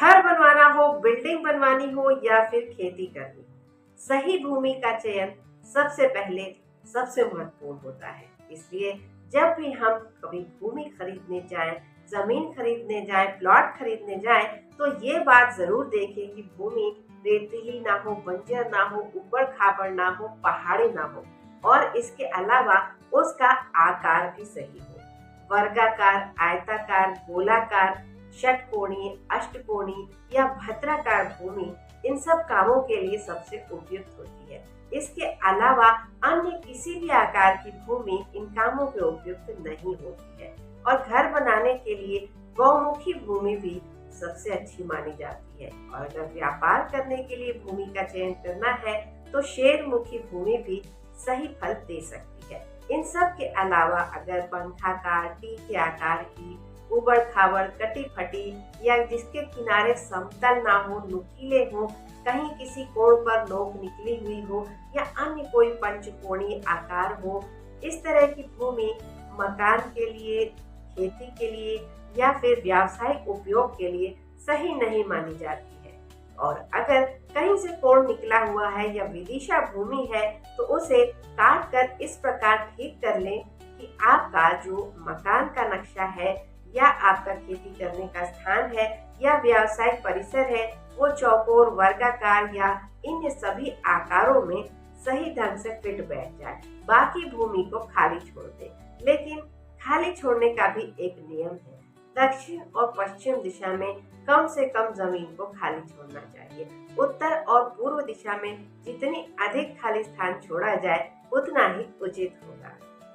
घर बनवाना हो, बिल्डिंग बनवानी हो या फिर खेती करनी, सही भूमि का चयन सबसे पहले सबसे महत्वपूर्ण होता है। इसलिए जब भी हम कभी भूमि खरीदने जाएं, जमीन खरीदने जाएं, प्लॉट खरीदने जाएं, तो ये बात जरूर देखें कि भूमि रेतीली ना हो, बंजर ना हो, ऊबड़ खाबड़ ना हो, पहाड़ी ना हो और इसके अलावा उसका आकार भी सही हो। वर्गाकार, आयताकार, गोलाकार, षटकोणीय, अष्टकोणीय या भद्राकार भूमि इन सब कामों के लिए सबसे उपयुक्त होती है। इसके अलावा अन्य किसी भी आकार की भूमि इन कामों के उपयुक्त नहीं होती है। और घर बनाने के लिए गौमुखी भूमि भी सबसे अच्छी मानी जाती है। और अगर व्यापार करने के लिए भूमि का चयन करना है तो शेरमुखी भूमि भी सही फल दे सकती है। इन सब के अलावा अगर पंखाकार, टी के आकार की, उबड़ खाबड़, कटी फटी या जिसके किनारे समतल ना हो, नुकीले हो, कहीं किसी कोण पर नोक निकली हुई हो या अन्य कोई पंचकोणीय आकार हो, इस तरह की भूमि मकान के लिए, खेती के लिए या फिर व्यावसायिक उपयोग के लिए सही नहीं मानी जाती है। और अगर कहीं से कोण निकला हुआ है या विदिशा भूमि है तो उसे काट कर इस प्रकार ठीक कर लें कि आपका जो मकान का नक्शा है या आपका खेती करने का स्थान है या व्यावसायिक परिसर है वो चौकोर, वर्गाकार या इन सभी आकारों में सही ढंग से फिट बैठ जाए। बाकी भूमि को खाली छोड़ दें। लेकिन खाली छोड़ने का भी एक नियम है। दक्षिण और पश्चिम दिशा में कम से कम जमीन को खाली छोड़ना चाहिए। उत्तर और पूर्व दिशा में जितनी अधिक खाली स्थान छोड़ा जाए उतना ही उचित होगा।